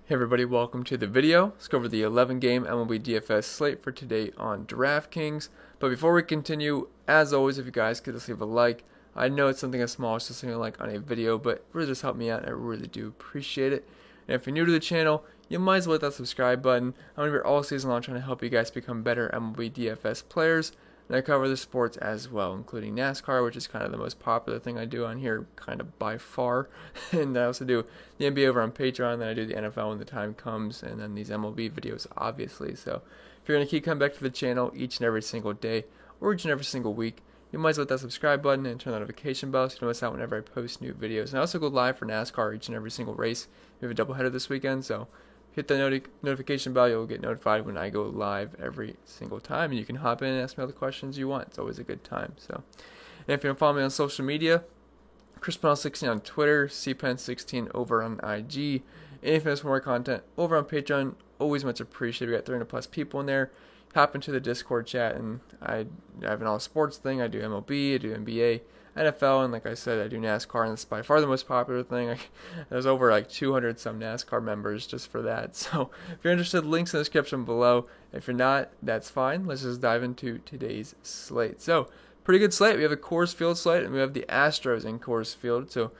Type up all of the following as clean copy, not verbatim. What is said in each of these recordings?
Hey everybody, welcome to the video. Let's go over the 11 game MLB DFS slate for today on DraftKings. But before we continue, as always, if you guys could just leave a like. I know it's something as small as just leaving a like on a video, but it really just help me out and I really do appreciate it. And if you're new to the channel, you might as well hit that subscribe button. I'm going to be here all season long trying to help you guys become better MLB DFS players. And I cover the sports as well, including NASCAR, which is kind of the most popular thing I do on here, kind of by far. And I also do the NBA over on Patreon, then I do the NFL when the time comes, and then these MLB videos, obviously. So if you're going to keep coming back to the channel each and every single day, or each and every single week, you might as well hit that subscribe button and turn the notification bell so you don't miss out whenever I post new videos. And I also go live for NASCAR each and every single race. We have a doubleheader this weekend, so hit the notification bell, you'll get notified when I go live every single time, and you can hop in and ask me all the questions you want. It's always a good time. So, and if you don't follow me on social media, ChrisPennell16 on Twitter, CPen16 over on IG, and if you want more content over on Patreon, always much appreciated. We got 300 plus people in there. Hop into the Discord chat, and I have an all sports thing. I do MLB, I do NBA, NFL, and like I said, I do NASCAR, and it's by far the most popular thing. There's over like 200 some NASCAR members just for that. So if you're interested, links in the description below. If you're not, that's fine. Let's just dive into today's slate. So pretty good slate. We have a Coors Field slate, and we have the Astros in Coors Field. So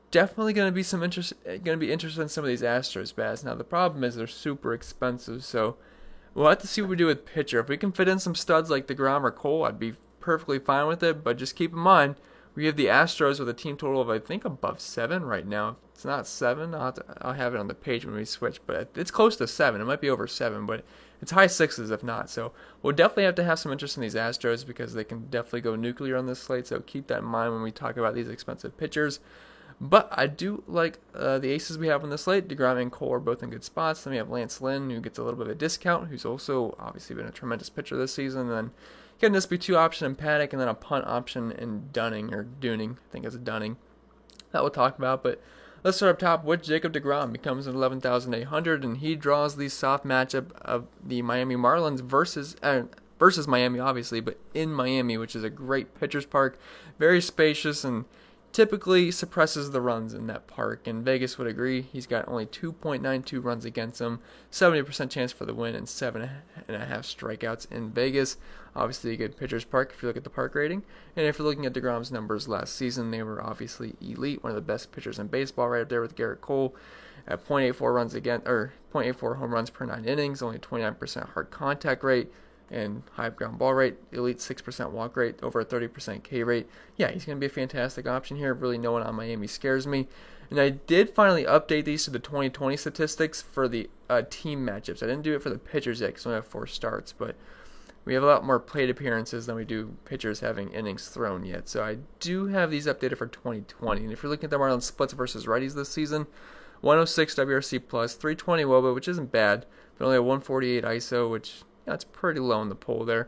definitely going to be interested in some of these Astros bats. Now the problem is they're super expensive, so we'll have to see what we do with pitcher. If we can fit in some studs like DeGrom or Cole, I'd be perfectly fine with it. But just keep in mind, we have the Astros with a team total of, I think, above 7 right now. If it's not 7, I'll have it on the page when we switch. But it's close to 7. It might be over 7, but it's high 6s if not. So we'll definitely have to have some interest in these Astros because they can definitely go nuclear on this slate. So keep that in mind when we talk about these expensive pitchers. But I do like the aces we have on the slate. DeGrom and Cole are both in good spots. Then we have Lance Lynn, who gets a little bit of a discount, who's also obviously been a tremendous pitcher this season. And then getting this be 2 option in Paddock, and then a punt option in Dunning, or Dooning, I think it's a Dunning. That we'll talk about. But let's start up top with Jacob DeGrom. He comes in 11,800, and he draws the soft matchup of the Miami Marlins versus Miami, obviously, but in Miami, which is a great pitcher's park, very spacious, and typically suppresses the runs in that park, and Vegas would agree. He's got only 2.92 runs against him, 70% chance for the win, and 7.5 strikeouts in Vegas. Obviously a good pitcher's park if you look at the park rating. And if you're looking at DeGrom's numbers last season, they were obviously elite, one of the best pitchers in baseball right up there with Garrett Cole at 0.84 home runs per 9 innings, only 29% hard contact rate, and high ground ball rate, elite 6% walk rate, over a 30% K rate. Yeah, he's going to be a fantastic option here. Really, no one on Miami scares me. And I did finally update these to the 2020 statistics for the team matchups. I didn't do it for the pitchers yet because we only have 4 starts, but we have a lot more plate appearances than we do pitchers having innings thrown yet. So I do have these updated for 2020. And if you're looking at the Marlins splits versus righties this season, 106 WRC plus, 320 WOBA, which isn't bad, but only a 148 ISO, which that's pretty low in the poll there,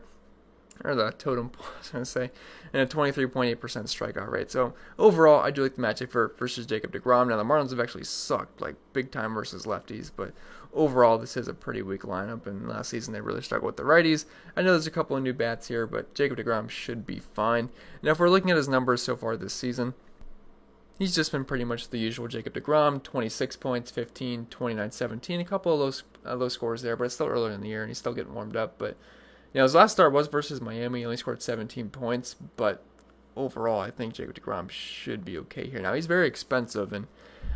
or the totem pole, I was going to say, and a 23.8% strikeout rate. So overall, I do like the matchup versus Jacob DeGrom. Now, the Marlins have actually sucked, like big time versus lefties, but overall, this is a pretty weak lineup, and last season they really struggled with the righties. I know there's a couple of new bats here, but Jacob DeGrom should be fine. Now, if we're looking at his numbers so far this season, he's just been pretty much the usual Jacob DeGrom, 26 points, 15, 29, 17, a couple of low scores there, but it's still early in the year, and he's still getting warmed up. But his last start was versus Miami. He only scored 17 points, but overall, I think Jacob DeGrom should be okay here. Now, he's very expensive, and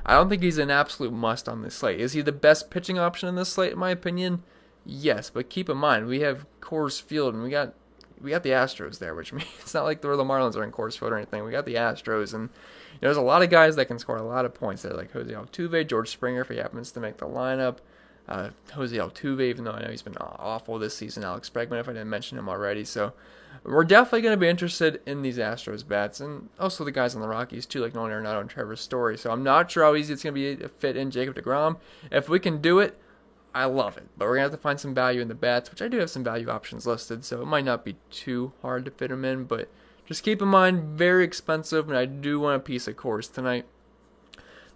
I don't think he's an absolute must on this slate. Is he the best pitching option in this slate, in my opinion? Yes, but keep in mind, we have Coors Field, and we got the Astros there, which means it's not like the Marlins are in Coors Field or anything. We got the Astros, and there's a lot of guys that can score a lot of points there, like Jose Altuve, George Springer, if he happens to make the lineup. Jose Altuve, even though I know he's been awful this season. Alex Bregman, if I didn't mention him already. So we're definitely going to be interested in these Astros bats, and also the guys on the Rockies too, like Nolan Arenado and Trevor Story. So I'm not sure how easy it's going to be to fit in Jacob DeGrom. If we can do it, I love it. But we're going to have to find some value in the bats, which I do have some value options listed, so it might not be too hard to fit them in, but just keep in mind, very expensive, and I do want a piece of Coors tonight.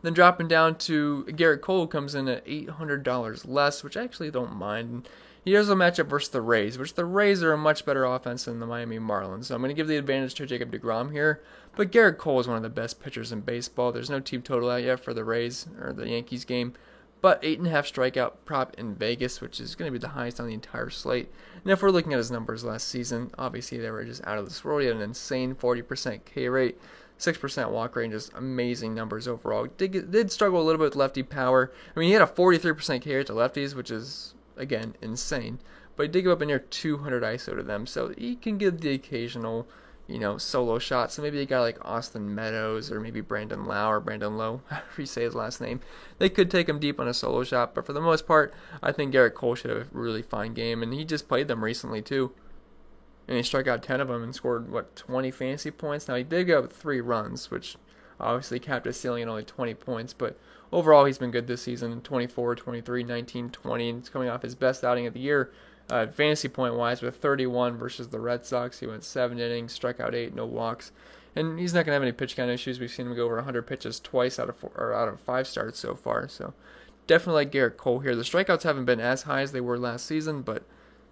Then dropping down to Garrett Cole, comes in at $800 less, which I actually don't mind. He has a matchup versus the Rays, which the Rays are a much better offense than the Miami Marlins. So I'm going to give the advantage to Jacob DeGrom here. But Garrett Cole is one of the best pitchers in baseball. There's no team total out yet for the Rays or the Yankees game. but 8.5 strikeout prop in Vegas, which is going to be the highest on the entire slate. And if we're looking at his numbers last season, obviously they were just out of this world. He had an insane 40% K rate, 6% walk rate, and just amazing numbers overall. Did struggle a little bit with lefty power. I mean, he had a 43% K rate to lefties, which is, again, insane. But he did give up a near 200 ISO to them, so he can give the occasional, solo shot. So maybe a guy like Austin Meadows or maybe Brandon Lowe, however you say his last name, they could take him deep on a solo shot. But for the most part, I think Gerrit Cole should have a really fine game, and he just played them recently too. And he struck out 10 of them and scored, 20 fantasy points? Now, he did go up 3 runs, which obviously capped his ceiling at only 20 points, but overall he's been good this season, 24, 23, 19, 20, and it's coming off his best outing of the year. Fantasy point-wise, with 31 versus the Red Sox. He went 7 innings, struck out 8, no walks. And he's not going to have any pitch count issues. We've seen him go over 100 pitches twice out of 5 starts so far. So definitely like Gerrit Cole here. The strikeouts haven't been as high as they were last season, but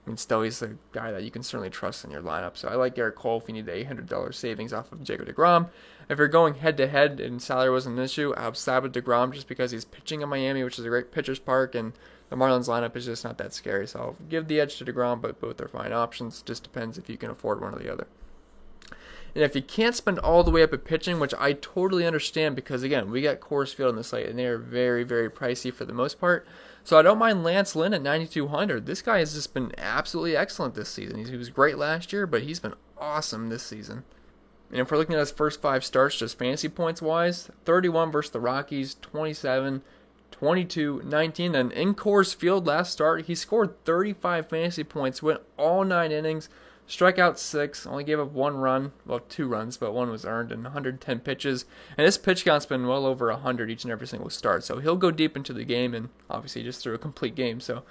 I mean, still, he's a guy that you can certainly trust in your lineup. So I like Gerrit Cole if you need the $800 savings off of Jacob deGrom. If you're going head-to-head and salary wasn't an issue, I'll side with deGrom just because he's pitching in Miami, which is a great pitcher's park, and the Marlins lineup is just not that scary. So I'll give the edge to deGrom, but both are fine options. Just depends if you can afford one or the other. And if you can't spend all the way up at pitching, which I totally understand because, again, we got Coors Field on the slate, and they are very, very pricey for the most part. So I don't mind Lance Lynn at 9,200. This guy has just been absolutely excellent this season. He was great last year, but he's been awesome this season. And if we're looking at his first 5 starts, just fantasy points-wise, 31 versus the Rockies, 27, 22, 19. And in Coors Field last start, he scored 35 fantasy points, went all 9 innings, struck out 6, only gave up 1 run, 2 runs, but 1 was earned, and 110 pitches. And his pitch count's been well over 100 each and every single start. So he'll go deep into the game and obviously just through a complete game. So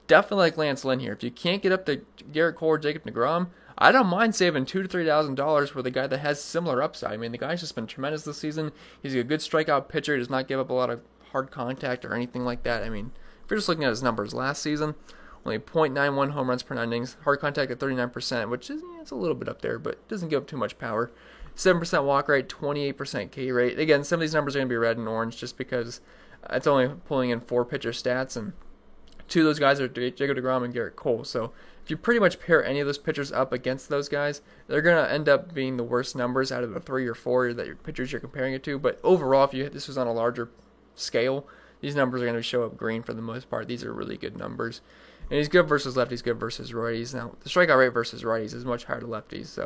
definitely like Lance Lynn here. If you can't get up to Gerrit Cole or Jacob deGrom, I don't mind saving $2,000 to $3,000 for the guy that has similar upside. I mean, the guy's just been tremendous this season. He's a good strikeout pitcher. He does not give up a lot of hard contact or anything like that. I mean, if you're just looking at his numbers last season, only .91 home runs per 9 innings, hard contact at 39%, which is it's a little bit up there, but doesn't give up too much power. 7% walk rate, 28% K rate. Again, some of these numbers are going to be red and orange just because it's only pulling in 4 pitcher stats, and 2 of those guys are Jacob deGrom and Gerrit Cole. So if you pretty much pair any of those pitchers up against those guys, they're going to end up being the worst numbers out of the 3 or 4 that your pitchers you're comparing it to. But overall, if this was on a larger scale, these numbers are going to show up green for the most part. These are really good numbers. And he's good versus lefties, good versus righties. Now, the strikeout rate versus righties is much higher to lefties,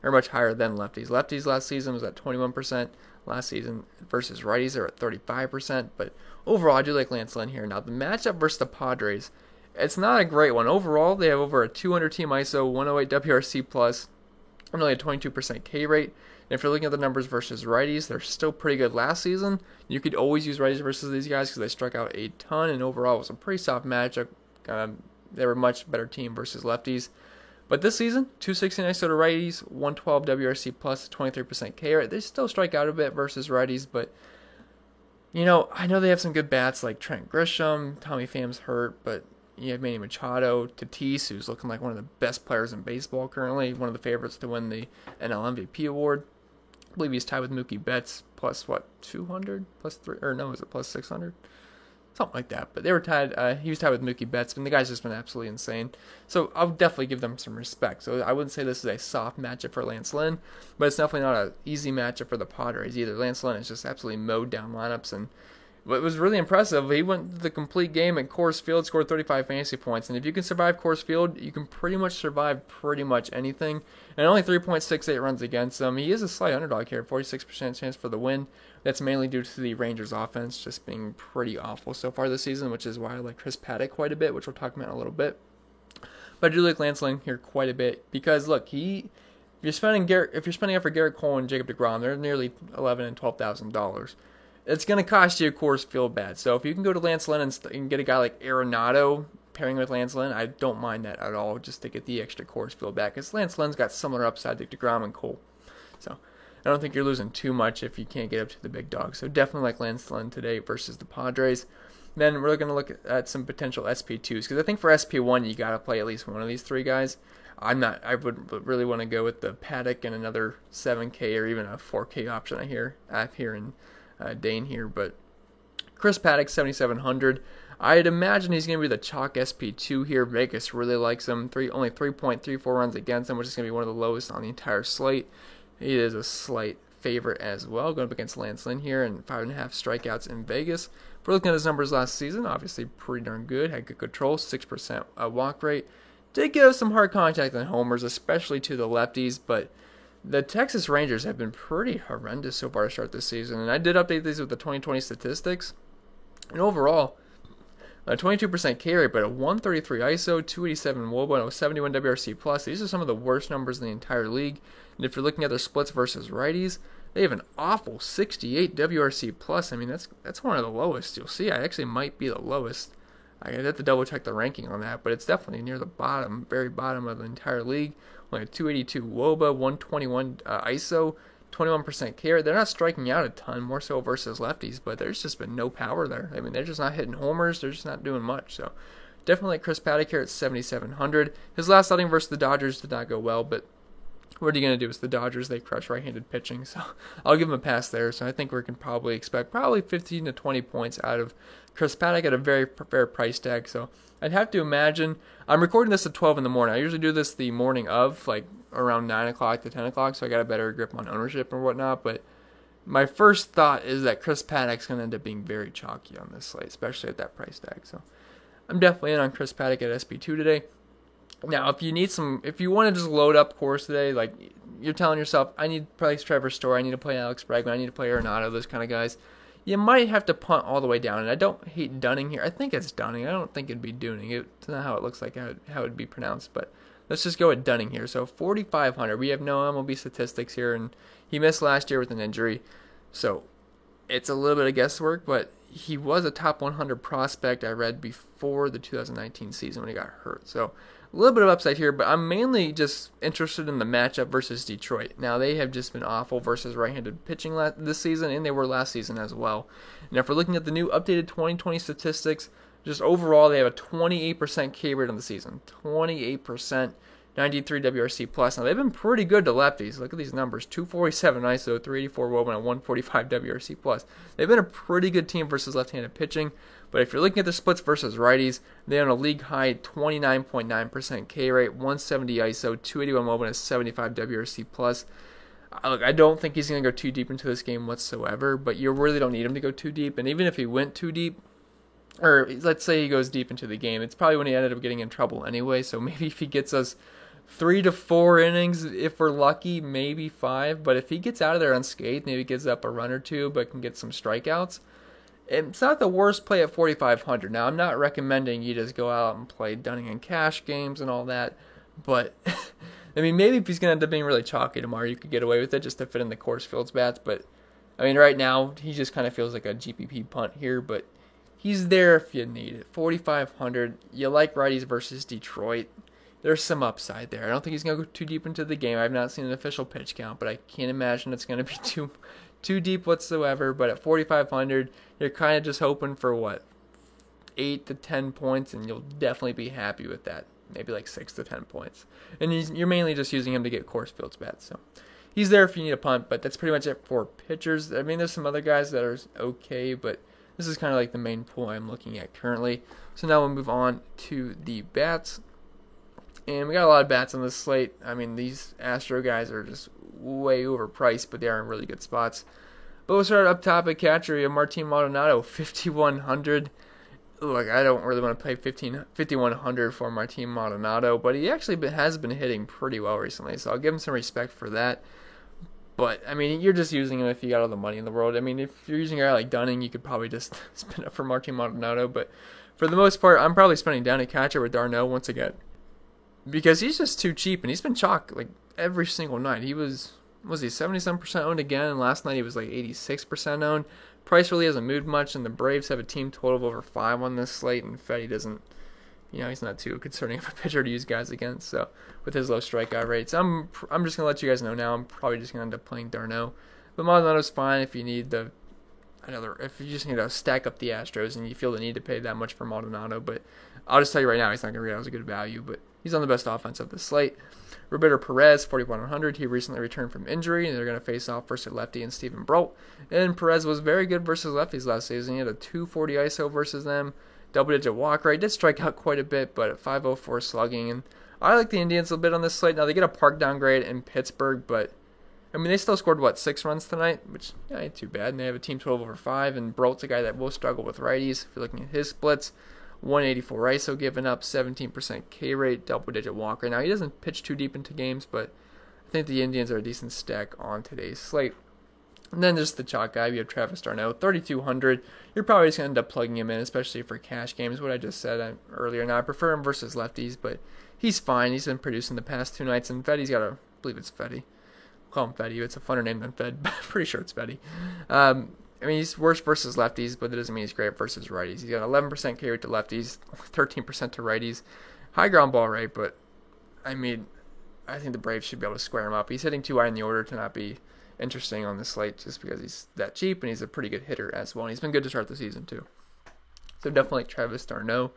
or much higher than lefties. Lefties last season was at 21%. Last season versus righties, they're at 35%. But overall, I do like Lance Lynn here. Now, the matchup versus the Padres, it's not a great one. Overall, they have over a 200 team ISO, 108 WRC+, and only a 22% K rate. And if you're looking at the numbers versus righties, they're still pretty good last season. You could always use righties versus these guys because they struck out a ton, and overall it was a pretty soft matchup. They were a much better team versus lefties. But this season, 269 to righties, 112 WRC+, 23% K rate. They still strike out a bit versus righties, but I know they have some good bats like Trent Grisham, Tommy Pham's hurt, but you have Manny Machado, Tatis, who's looking like one of the best players in baseball currently, one of the favorites to win the NL MVP award. I believe he's tied with Mookie Betts plus 200, plus 3, or no, is it plus 600? Something like that. But they were tied. He was tied with Mookie Betts, and the guy's just been absolutely insane. So I'll definitely give them some respect. So I wouldn't say this is a soft matchup for Lance Lynn, but it's definitely not an easy matchup for the Padres either. Lance Lynn has just absolutely mowed down lineups, and what was really impressive, he went the complete game at Coors Field, scored 35 fantasy points. And if you can survive Coors Field, you can pretty much survive pretty much anything. And only 3.68 runs against him. He is a slight underdog here, 46% chance for the win. That's mainly due to the Rangers offense just being pretty awful so far this season, which is why I like Chris Paddock quite a bit, which we'll talk about in a little bit. But I do like Lance Lynn here quite a bit because, look, if you're spending up for Gerrit Cole and Jacob deGrom, they're nearly $11,000 and $12,000. It's going to cost you a Coors Field bad. So if you can go to Lance Lynn and get a guy like Arenado pairing with Lance Lynn, I don't mind that at all just to get the extra Coors Field back. Because Lance Lynn's got similar upside to deGrom and Cole. So I don't think you're losing too much if you can't get up to the big dog. So definitely like Lance Lynn today versus the Padres. Then we're going to look at some potential SP2s. Because I think for SP1, you got to play at least one of these 3 guys. I would really want to go with the Paddock and another 7K or even a 4K option I have here in Dane here, but Chris Paddack, 7,700. I'd imagine he's going to be the chalk SP2 here. Vegas really likes him. Only 3.34 runs against him, which is going to be one of the lowest on the entire slate. He is a slight favorite as well, going up against Lance Lynn here, and 5.5 strikeouts in Vegas. If we're looking at his numbers last season, obviously pretty darn good. Had good control, 6% walk rate. Did give some hard contact on homers, especially to the lefties, but the Texas Rangers have been pretty horrendous so far to start this season. And I did update these with the 2020 statistics. And overall, a 22% K rate, but a 133 ISO, 287 WOBA, and a 71 WRC+. Plus. These are some of the worst numbers in the entire league. And if you're looking at their splits versus righties, they have an awful 68 WRC+. Plus. I mean, that's one of the lowest. You'll see I actually might be the lowest. I have to double check the ranking on that, but it's definitely near the bottom, very bottom of the entire league. Only a 282 WOBA, 121 ISO, 21% K rate. They're not striking out a ton, more so versus lefties, but there's just been no power there. I mean, they're just not hitting homers. They're just not doing much. So definitely Chris Paddack here at 7,700. His last outing versus the Dodgers did not go well, but what are you going to do? It's the Dodgers. They crush right-handed pitching, so I'll give him a pass there. So I think we can probably expect 15 to 20 points out of Chris Paddack at a very fair price tag. So I'd have to imagine. I'm recording this at 12 in the morning. I usually do this the morning of, like around 9 o'clock to 10 o'clock, so I got a better grip on ownership and whatnot. But my first thought is that Chris Paddack's going to end up being very chalky on this slate, especially at that price tag. So I'm definitely in on Chris Paddack at SP2 today. Now, if you want to just load up cores today, like you're telling yourself, I need to play Trevor Story, I need to play Alex Bregman, I need to play Arenado, those kind of guys, you might have to punt all the way down. And I don't hate Dunning here. I think it's Dunning. I don't think it'd be Dooning. It's not how it looks like, how it would be pronounced. But let's just go with Dunning here. So 4,500. We have no MLB statistics here, and he missed last year with an injury. So it's a little bit of guesswork, but he was a top 100 prospect I read before the 2019 season when he got hurt. So a little bit of upside here, but I'm mainly just interested in the matchup versus Detroit. Now, they have just been awful versus right-handed pitching this season, and they were last season as well. And if we're looking at the new updated 2020 statistics, just overall, they have a 28% K rate on the season. 28%, 93 WRC+. Plus. Now, they've been pretty good to lefties. Look at these numbers. 247 ISO, 384 WOBA, and 145 WRC+. Plus. They've been a pretty good team versus left-handed pitching. But if you're looking at the splits versus righties, they have a league-high 29.9% K rate, 170 ISO, 281 WOBA, and 75 WRC+. Plus. Look, I don't think he's going to go too deep into this game whatsoever, but you really don't need him to go too deep. And even if he went too deep, or let's say he goes deep into the game, it's probably when he ended up getting in trouble anyway. So maybe if he gets us 3 to 4 innings, if we're lucky, maybe 5. But if he gets out of there unscathed, maybe gives up a run or two, but can get some strikeouts, it's not the worst play at 4,500. Now, I'm not recommending you just go out and play Dunning and Cash games and all that, but I mean, maybe if he's going to end up being really chalky tomorrow, you could get away with it just to fit in the Coors Fields bats. But I mean, right now, he just kind of feels like a GPP punt here, but he's there if you need it. 4,500. You like righties versus Detroit. There's some upside there. I don't think he's going to go too deep into the game. I've not seen an official pitch count, but I can't imagine it's going to be too deep whatsoever. But at 4,500, you're kind of just hoping for 8 to 10 points, and you'll definitely be happy with that. Maybe like 6 to 10 points. And you're mainly just using him to get Coors Fields bats. So he's there if you need a punt, but that's pretty much it for pitchers. I mean, there's some other guys that are okay, but this is kind of like the main pool I'm looking at currently. So now we'll move on to the bats. And we got a lot of bats on this slate. I mean, these Astro guys are just way overpriced, but they are in really good spots. But we'll start up top at catcher. We have Martin Maldonado, 5,100. Look, I don't really want to pay 5,100 for Martin Maldonado, but he actually has been hitting pretty well recently, so I'll give him some respect for that. But, I mean, you're just using him if you got all the money in the world. I mean, if you're using a guy like Dunning, you could probably just spend up for Martin Maldonado. But for the most part, I'm probably spending down at catcher with d'Arnaud once again, because he's just too cheap, and he's been chalk like every single night. He was he 77% owned again, and last night he was like 86% owned. Price really hasn't moved much, and the Braves have a team total of over 5 on this slate, and Fetty doesn't, he's not too concerning of a pitcher to use guys against, so with his low strikeout rates. I'm just going to let you guys know now, I'm probably just going to end up playing d'Arnaud. But Maldonado's fine if you need the if you just need to stack up the Astros and you feel the need to pay that much for Maldonado, but I'll just tell you right now, he's not going to get out as a good value, but he's on the best offense of the slate. Roberto Perez, 4,100. He recently returned from injury, and they're going to face off versus lefty and Stephen Brault. And Perez was very good versus lefties last season. He had a 240 ISO versus them, double-digit walk rate. Did strike out quite a bit, but at 504 slugging. And I like the Indians a bit on this slate. Now, they get a park downgrade in Pittsburgh, but I mean, they still scored, 6 runs tonight, which ain't too bad. And they have a team 12 over 5, and Brault's a guy that will struggle with righties. If you're looking at his splits, 184 ISO given up, 17% K rate, double-digit walk rate. Now, he doesn't pitch too deep into games, but I think the Indians are a decent stack on today's slate. And then just the chalk guy, you have Travis d'Arnaud, 3,200. You're probably just going to end up plugging him in, especially for cash games, what I just said earlier. Now, I prefer him versus lefties, but he's fine. He's been producing the past 2 nights, and Fetty's got I believe it's Fetty. Call him Fetty. It's a funner name than Fed, but I'm pretty sure it's Fetty. I mean, he's worse versus lefties, but that doesn't mean he's great versus righties. He's got 11% K rate to lefties, 13% to righties. High ground ball rate, but I mean, I think the Braves should be able to square him up. He's hitting too high in the order to not be interesting on the slate just because he's that cheap, and he's a pretty good hitter as well. And he's been good to start the season, too. So definitely Travis d'Arnaud.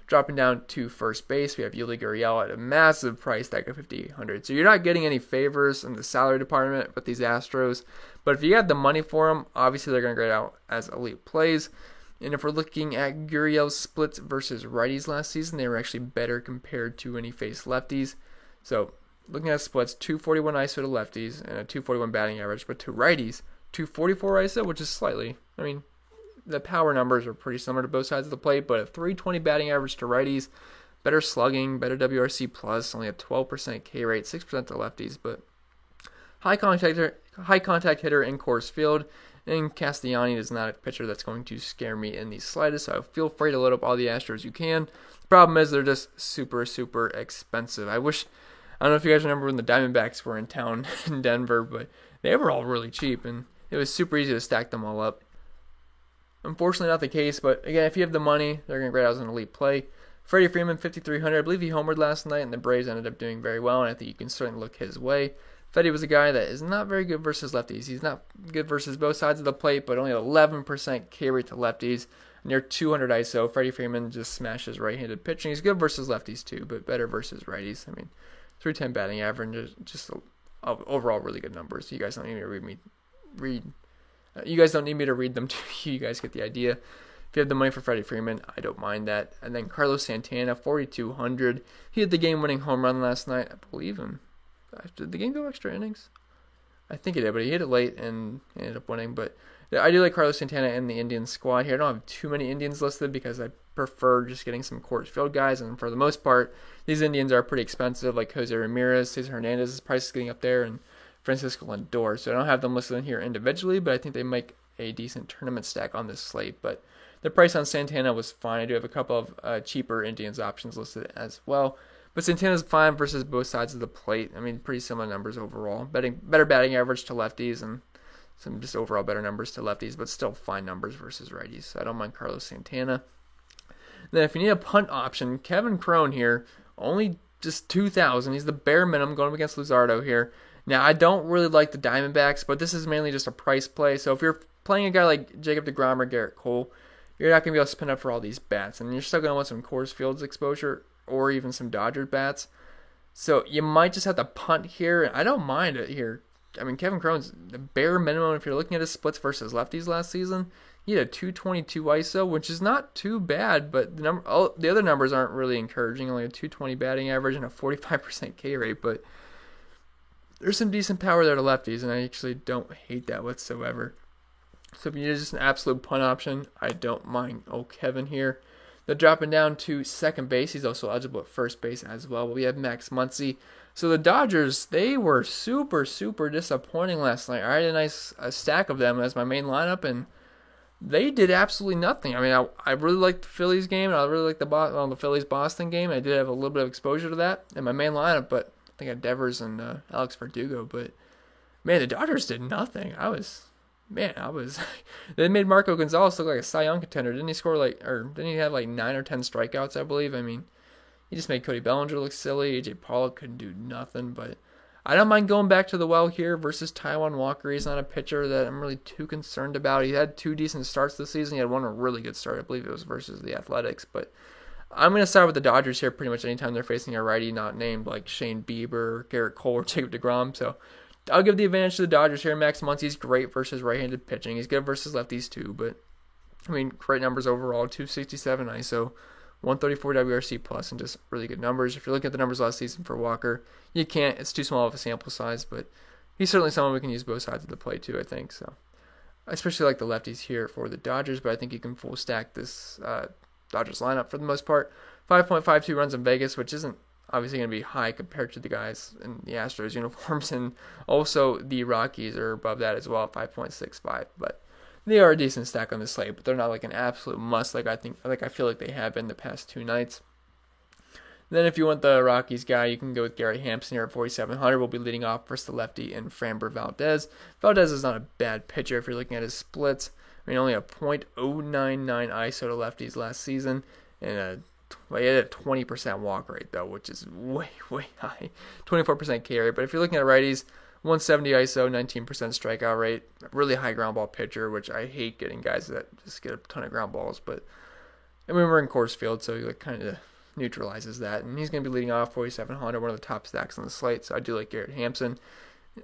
Dropping down to first base, we have Yuli Gurriel at a massive price tag of $5,800. So you're not getting any favors in the salary department with these Astros. But if you had the money for them, obviously they're going to grade out as elite plays. And if we're looking at Gurriel's splits versus righties last season, they were actually better compared to when he faced lefties. So looking at splits, 241 ISO to lefties and a 241 batting average. But to righties, 244 ISO, which is slightly, the power numbers are pretty similar to both sides of the plate, but a 320 batting average to righties, better slugging, better WRC plus, only a 12% K rate, 6% to lefties, but high contact hitter in Coors Field, and Castellani is not a pitcher that's going to scare me in the slightest, so feel free to load up all the Astros you can. The problem is they're just super, super expensive. I don't know if you guys remember when the Diamondbacks were in town in Denver, but they were all really cheap, and it was super easy to stack them all up. Unfortunately, not the case, but again, if you have the money, they're going to grade out as an elite play. Freddie Freeman, 5,300. I believe he homered last night, and the Braves ended up doing very well, and I think you can certainly look his way. Freddie was a guy that is not very good versus lefties. He's not good versus both sides of the plate, but only 11% K rate to lefties, near 200 ISO. Freddie Freeman just smashes right-handed pitching. He's good versus lefties too, but better versus righties. 310 batting average, just overall really good numbers. You guys don't need me to read. You guys don't need me to read them to you. You guys get the idea. If you have the money for Freddie Freeman, I don't mind that. And then Carlos Santana, 4,200. He had the game-winning home run last night, I believe. Did the game go extra innings? I think it did, but he hit it late and ended up winning. But I do like Carlos Santana in the Indians squad here. I don't have too many Indians listed because I prefer just getting some Coors Field guys. And for the most part, these Indians are pretty expensive, like Jose Ramirez, Cesar Hernandez's price is getting up there, and Francisco Lindor. So I don't have them listed in here individually, but I think they make a decent tournament stack on this slate. But the price on Santana was fine. I do have a couple of cheaper Indians options listed as well. But Santana's fine versus both sides of the plate. Pretty similar numbers overall. Better batting average to lefties and some just overall better numbers to lefties, but still fine numbers versus righties. So I don't mind Carlos Santana. Then if you need a punt option, Kevin Cron here, only just 2,000. He's the bare minimum going up against Luzardo here. Now, I don't really like the Diamondbacks, but this is mainly just a price play. So if you're playing a guy like Jacob deGrom or Garrett Cole, you're not going to be able to spend up for all these bats. And you're still going to want some Coors Fields exposure or even some Dodgers bats. So you might just have to punt here. And I don't mind it here. Kevin Cron's the bare minimum. If you're looking at his splits versus lefties last season, he had a 222 ISO, which is not too bad, but the other numbers aren't really encouraging. Only a 220 batting average and a 45% K rate, but there's some decent power there to lefties, and I actually don't hate that whatsoever. So if you need just an absolute punt option, I don't mind Kevin here. They're dropping down to second base. He's also eligible at first base as well. But we have Max Muncy. So the Dodgers, they were super, super disappointing last night. I had a stack of them as my main lineup, and they did absolutely nothing. I really liked the Phillies game, and I really liked the Phillies-Boston game. I did have a little bit of exposure to that in my main lineup, but I think I had Devers and Alex Verdugo. But, man, the Dodgers did nothing. They made Marco Gonzalez look like a Cy Young contender. Didn't he have 9 or 10 strikeouts, I believe? He just made Cody Bellinger look silly. AJ Pollock couldn't do nothing, but I don't mind going back to the well here versus Taijuan Walker. He's not a pitcher that I'm really too concerned about. He had 2 decent starts this season. He had one really good start. I believe it was versus the Athletics. But I'm going to start with the Dodgers here pretty much anytime they're facing a righty not named like Shane Bieber, Garrett Cole, or Jacob deGrom. So I'll give the advantage to the Dodgers here. Max Muncy's great versus right-handed pitching. He's good versus lefties too. But, I mean, great numbers overall. 267 ISO. 134 WRC plus, and just really good numbers. If you're looking at the numbers last season for Walker, you can't. It's too small of a sample size, but he's certainly someone we can use both sides of the play too, I think. So, I especially like the lefties here for the Dodgers, but I think you can full stack this Dodgers lineup for the most part. 5.52 runs in Vegas, which isn't obviously going to be high compared to the guys in the Astros uniforms, and also the Rockies are above that as well, 5.65, but they are a decent stack on the slate, but they're not like an absolute must like I feel like they have been the past 2 nights. Then if you want the Rockies guy, you can go with Gary Hampson here at 4,700. We'll be leading off versus the lefty and Framber Valdez. Valdez is not a bad pitcher if you're looking at his splits. I mean, only a .099 ISO to lefties last season, and he had a 20% walk rate though, which is way high. 24% K rate. But if you're looking at righties, 170 ISO, 19% strikeout rate, really high ground ball pitcher, which I hate getting guys that just get a ton of ground balls. But I mean, we're in Coors Field, so he kind of neutralizes that. And he's going to be leading off 4,700, one of the top stacks on the slate. So I do like Garrett Hampson,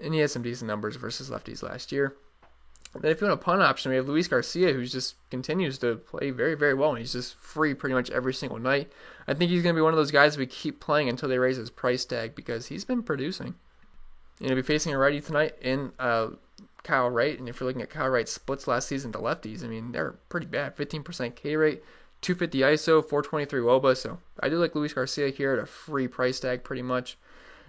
and he has some decent numbers versus lefties last year. And then if you want a punt option, we have Luis Garcia, who just continues to play very, very well, and he's just free pretty much every single night. I think he's going to be one of those guys we keep playing until they raise his price tag because he's been producing. You're going to be facing a righty tonight in Kyle Wright, and if you're looking at Kyle Wright's splits last season to lefties, I mean, they're pretty bad. 15% K rate, 250 ISO, 423 WOBA, so I do like Luis Garcia here at a free price tag pretty much.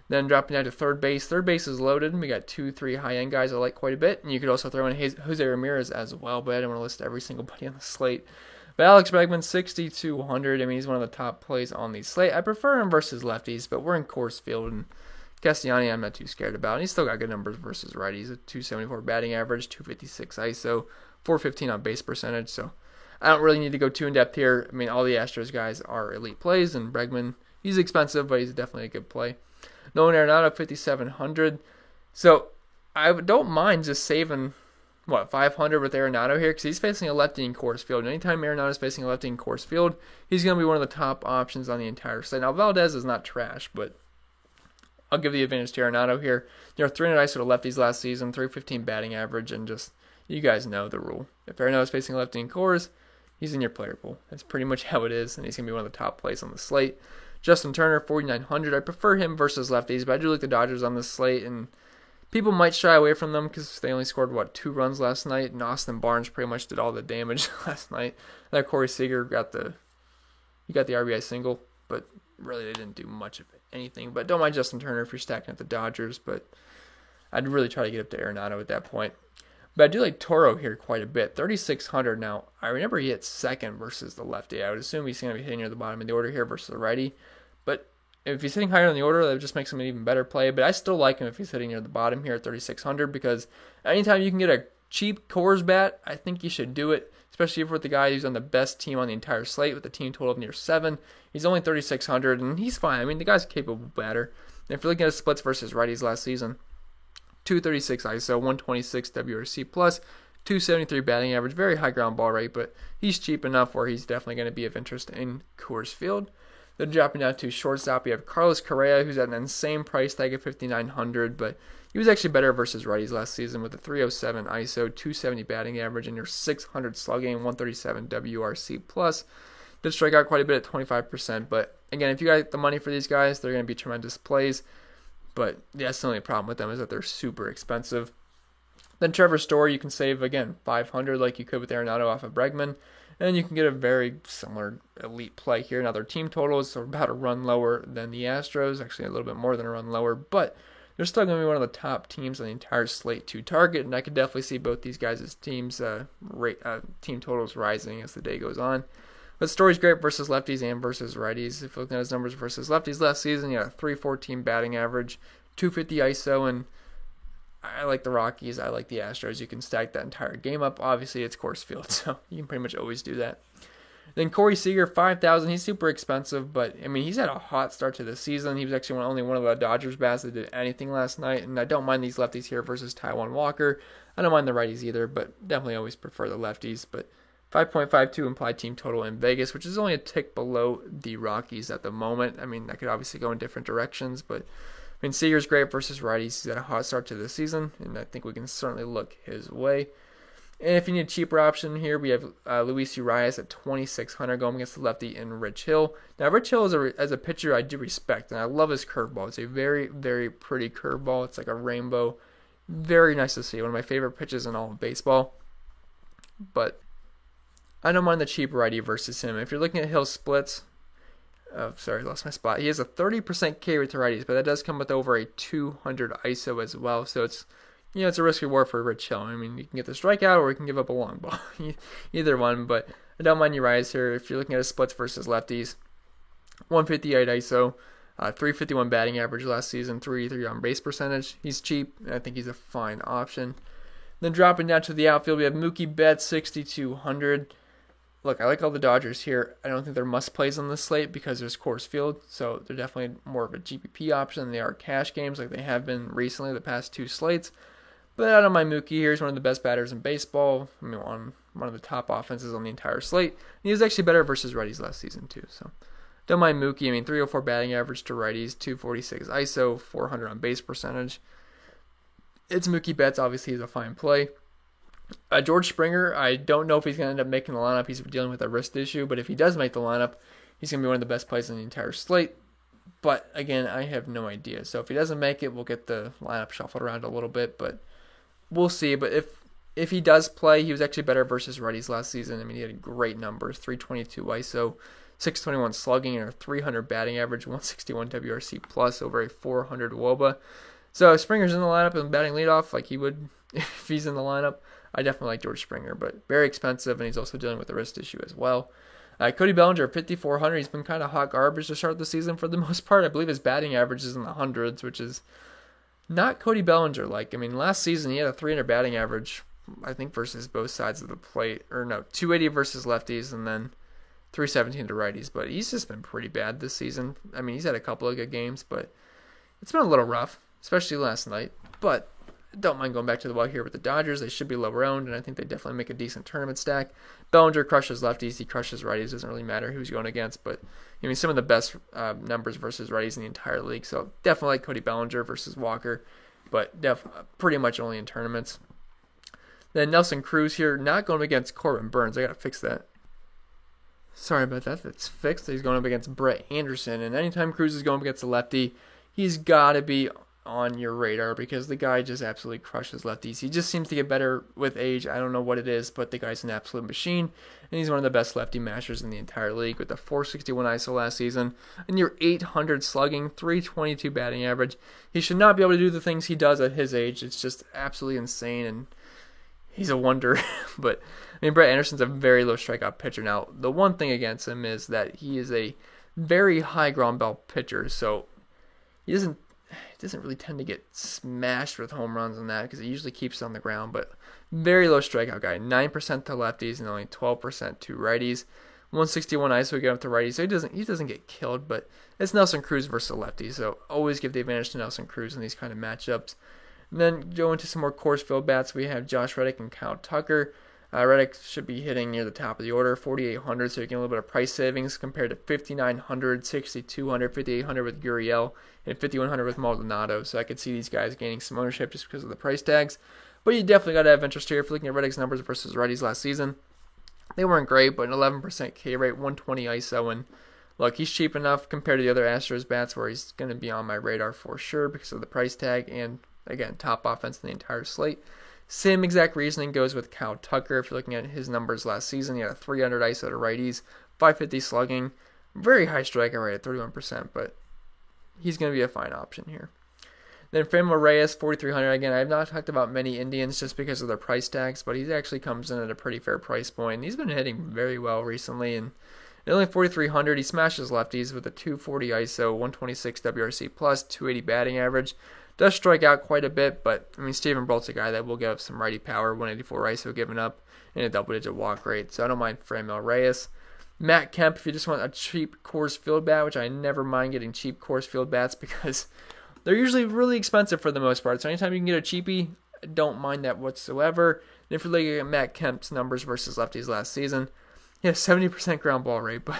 Then dropping down to third base. Third base is loaded, and we got 2-3 high-end guys I like quite a bit, and you could also throw in Jose Ramirez as well, but I don't want to list every single buddy on the slate. But Alex Bregman, 6,200. I mean, he's one of the top plays on the slate. I prefer him versus lefties, but we're in Coors Field, and Castellani I'm not too scared about. And he's still got good numbers versus righties. A 274 batting average, 256 ISO, 415 on base percentage. So I don't really need to go too in-depth here. I mean, all the Astros guys are elite plays, and Bregman, he's expensive, but he's definitely a good play. Nolan Arenado, 5,700. So I don't mind just saving, 500 with Arenado here, because he's facing a lefty in Coors Field. Anytime Arenado's facing a lefty in Coors Field, he's going to be one of the top options on the entire slate. Now, Valdez is not trash, but I'll give the advantage to Arenado here. 300 ISO to lefties last season, 315 batting average, and just, you guys know the rule. If Arenado's facing a lefty in Coors, he's in your player pool. That's pretty much how it is, and he's going to be one of the top plays on the slate. Justin Turner, 4,900. I prefer him versus lefties, but I do like the Dodgers on this slate, and people might shy away from them because they only scored, 2 runs last night, and Austin Barnes pretty much did all the damage last night. That Corey Seager got the RBI single, but really they didn't do much of anything. But don't mind Justin Turner if you're stacking up the Dodgers, but I'd really try to get up to Arenado at that point. But I do like Toro here quite a bit, 3,600. Now, I remember he hit second versus the lefty. I would assume he's going to be hitting near the bottom of the order here versus the righty. But if he's hitting higher in the order, that just makes him an even better play. But I still like him if he's hitting near the bottom here at 3,600 because anytime you can get a cheap Coors bat, I think you should do it, especially if with the guy who's on the best team on the entire slate with a team total of near 7. He's only 3,600, and he's fine. I mean, the guy's a capable batter. And if you're looking at his splits versus righties last season, 236 ISO, 126 WRC plus, 273 batting average, very high ground ball rate, but he's cheap enough where he's definitely going to be of interest in Coors Field. Then dropping down to shortstop, we have Carlos Correa, who's at an insane price tag of 5,900, but he was actually better versus righties last season with a 307 ISO, 270 batting average, and your 600 slugging, 137 WRC plus. Did strike out quite a bit at 25%, but again, if you got the money for these guys, they're going to be tremendous plays. But that's the only problem with them is that they're super expensive. Then Trevor Story, you can save, again, 500 like you could with Arenado off of Bregman. And you can get a very similar elite play here. Now, their team totals are about a run lower than the Astros, actually a little bit more than a run lower, but they're still going to be one of the top teams on the entire slate to target, and I could definitely see both these guys' teams' team totals rising as the day goes on. But Story's great versus lefties and versus righties. If you're looking at his numbers versus lefties last season, he had a 314 batting average, 250 ISO, and I like the Rockies. I like the Astros. You can stack that entire game up. Obviously, it's Coors Field, so you can pretty much always do that. Then Corey Seager, 5,000. He's super expensive, but I mean, he's had a hot start to the season. He was actually only one of the Dodgers bats that did anything last night, and I don't mind these lefties here versus Taijuan Walker. I don't mind the righties either, but definitely always prefer the lefties. But 5.52 implied team total in Vegas, which is only a tick below the Rockies at the moment. I mean, that could obviously go in different directions, but I mean, Seager's great versus righties. He's had a hot start to the season, and I think we can certainly look his way. And if you need a cheaper option here, we have Luis Urias at 2,600 going against the lefty in Rich Hill. Now, Rich Hill as a pitcher I do respect, and I love his curveball. It's a very, very pretty curveball. It's like a rainbow. Very nice to see. One of my favorite pitches in all of baseball. But I don't mind the cheap righty versus him. If you're looking at Hill's splits, sorry, lost my spot. He has a 30% K rate to righties, but that does come with over a 200 ISO as well. So it's it's a risk reward for Rich Hill. I mean, you can get the strikeout or you can give up a long ball. Either one, but I don't mind Urias here. If you're looking at his splits versus lefties, 158 ISO, 351 batting average last season, 383 on base percentage. He's cheap, and I think he's a fine option. Then dropping down to the outfield, we have Mookie Betts, 6,200. Look, I like all the Dodgers here. I don't think they're must-plays on this slate because there's Coors Field, so they're definitely more of a GPP option than they are cash games like they have been recently the past two slates. But I don't mind Mookie here. He's one of the best batters in baseball. I mean, one of the top offenses on the entire slate. And he was actually better versus righties last season, too. So don't mind Mookie. I mean, 304 batting average to righties, 246 ISO, 400 on base percentage. It's Mookie Betts. Obviously, he's a fine play. George Springer, I don't know if he's going to end up making the lineup. He's dealing with a wrist issue. But if he does make the lineup, he's going to be one of the best plays in the entire slate. But, again, I have no idea. So if he doesn't make it, we'll get the lineup shuffled around a little bit. But we'll see. But if he does play, he was actually better versus righties last season. I mean, he had great numbers, 322 ISO, 621 slugging, and a 300 batting average, 161 WRC plus, over a 400 WOBA. So if Springer's in the lineup and batting leadoff like he would if he's in the lineup, I definitely like George Springer, but very expensive, and he's also dealing with a wrist issue as well. Cody Bellinger, 5,400. He's been kind of hot garbage to start the season for the most part. I believe his batting average is in the hundreds, which is not Cody Bellinger like. I mean, last season he had a 300 batting average, I think, versus both sides of the plate. Or no, 280 versus lefties and then 317 to righties. But he's just been pretty bad this season. I mean, he's had a couple of good games, but it's been a little rough, especially last night. But don't mind going back to the well here with the Dodgers. They should be lower owned, and I think they definitely make a decent tournament stack. Bellinger crushes lefties. He crushes righties. Doesn't really matter who's going against, but I mean, some of the best numbers versus righties in the entire league. So definitely like Cody Bellinger versus Walker, but pretty much only in tournaments. Then Nelson Cruz here, not going up against Corbin Burns. I got to fix that. Sorry about that. That's fixed. He's going up against Brett Anderson, and anytime Cruz is going up against a lefty, he's got to be on your radar because the guy just absolutely crushes lefties. He just seems to get better with age. I don't know what it is, but the guy's an absolute machine, and he's one of the best lefty mashers in the entire league with a 461 ISO last season and your 800 slugging, 322 batting average. He should not be able to do the things he does at his age. It's just absolutely insane, and he's a wonder. But I mean, Brett Anderson's a very low strikeout pitcher. Now, the one thing against him is that he is a very high ground ball pitcher, so he doesn't really tend to get smashed with home runs and that because it usually keeps it on the ground, but very low strikeout guy, 9% to lefties and only 12% to righties. 161 ISO get up to righties, so he doesn't get killed, but it's Nelson Cruz versus lefties, so always give the advantage to Nelson Cruz in these kind of matchups. And then go into some more Coors Field bats. We have Josh Reddick and Kyle Tucker. Reddick should be hitting near the top of the order, 4,800, so you get a little bit of price savings compared to 5,900, 6,200, 5,800 with Gurriel, and 5,100 with Maldonado. So I could see these guys gaining some ownership just because of the price tags. But you definitely got to have interest here if you're looking at Reddick's numbers versus righties last season. They weren't great, but an 11% K rate, 120 ISO, and look, he's cheap enough compared to the other Astros bats where he's going to be on my radar for sure because of the price tag and, again, top offense in the entire slate. Same exact reasoning goes with Kyle Tucker. If you're looking at his numbers last season, he had a 300 ISO to righties, 550 slugging, very high strikeout rate at 31%, but he's going to be a fine option here. Then Franmil Reyes, 4,300. Again, I have not talked about many Indians just because of their price tags, but he actually comes in at a pretty fair price point. He's been hitting very well recently, and at only 4,300, he smashes lefties with a 240 ISO, 126 WRC plus, 280 batting average. Does strike out quite a bit, but I mean, Stephen Brault's a guy that will give up some righty power, 184 ISO given up, and a double-digit walk rate. So I don't mind Franmil Reyes. Matt Kemp, if you just want a cheap Coors Field bat, which I never mind getting cheap Coors Field bats because they're usually really expensive for the most part. So anytime you can get a cheapie, I don't mind that whatsoever. And if you're looking at Matt Kemp's numbers versus lefties last season, he had a 70% ground ball rate, but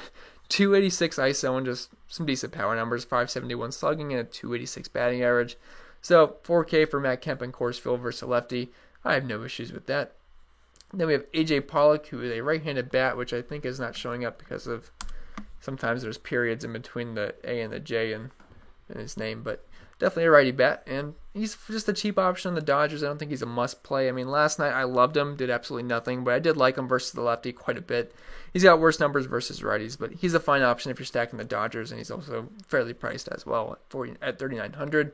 286 ISO and just some decent power numbers, 571 slugging and a 286 batting average. So 4K for Matt Kemp and Coors Field versus a lefty. I have no issues with that. Then we have AJ Pollock, who is a right-handed bat, which I think is not showing up because of sometimes there's periods in between the A and the J in his name, but definitely a righty bat, and he's just a cheap option on the Dodgers. I don't think he's a must-play. I mean, last night I loved him, did absolutely nothing, but I did like him versus the lefty quite a bit. He's got worse numbers versus righties, but he's a fine option if you're stacking the Dodgers, and he's also fairly priced as well at $3,900.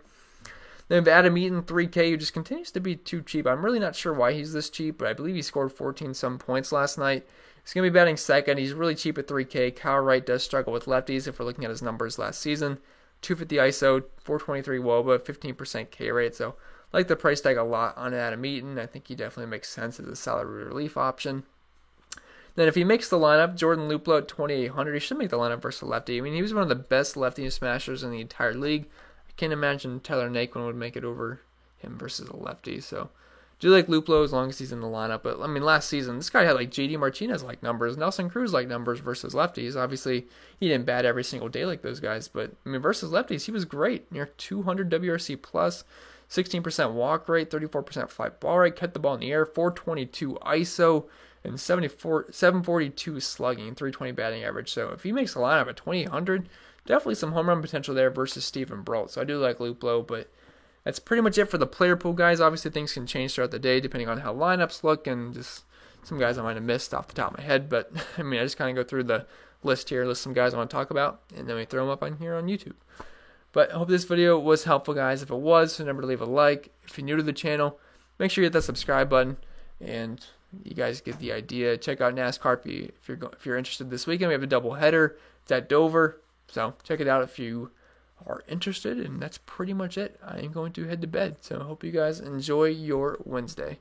Then we have Adam Eaton, 3K, who just continues to be too cheap. I'm really not sure why he's this cheap, but I believe he scored 14-some points last night. He's going to be batting second. He's really cheap at 3K. Kyle Wright does struggle with lefties if we're looking at his numbers last season. 250 ISO, 423 WOBA, 15% K rate. So I like the price tag a lot on Adam Eaton. I think he definitely makes sense as a salary relief option. Then if he makes the lineup, Jordan Luplow at 2,800, he should make the lineup versus a lefty. I mean, he was one of the best lefty smashers in the entire league. I can't imagine Tyler Naquin would make it over him versus a lefty. So do like Luplow as long as he's in the lineup. But I mean, last season, this guy had like JD Martinez like numbers, Nelson Cruz like numbers versus lefties. Obviously, he didn't bat every single day like those guys, but I mean, versus lefties, he was great. Near 200 WRC plus, 16% walk rate, 34% fly ball rate, kept the ball in the air, 422 ISO, and 742 slugging, 320 batting average. So if he makes the lineup at 2,800, definitely some home run potential there versus Steven Brault. So I do like Luplow, but that's pretty much it for the player pool, guys. Obviously, things can change throughout the day depending on how lineups look and just some guys I might have missed off the top of my head. But, I mean, I just kind of go through the list here, list some guys I want to talk about, and then we throw them up on here on YouTube. But I hope this video was helpful, guys. If it was, remember to leave a like. If you're new to the channel, make sure you hit that subscribe button. And you guys get the idea. Check out NASCAR if you're interested this weekend. We have a doubleheader. It's at Dover. So check it out if you are interested, and that's pretty much it. I am going to head to bed, so I hope you guys enjoy your Wednesday.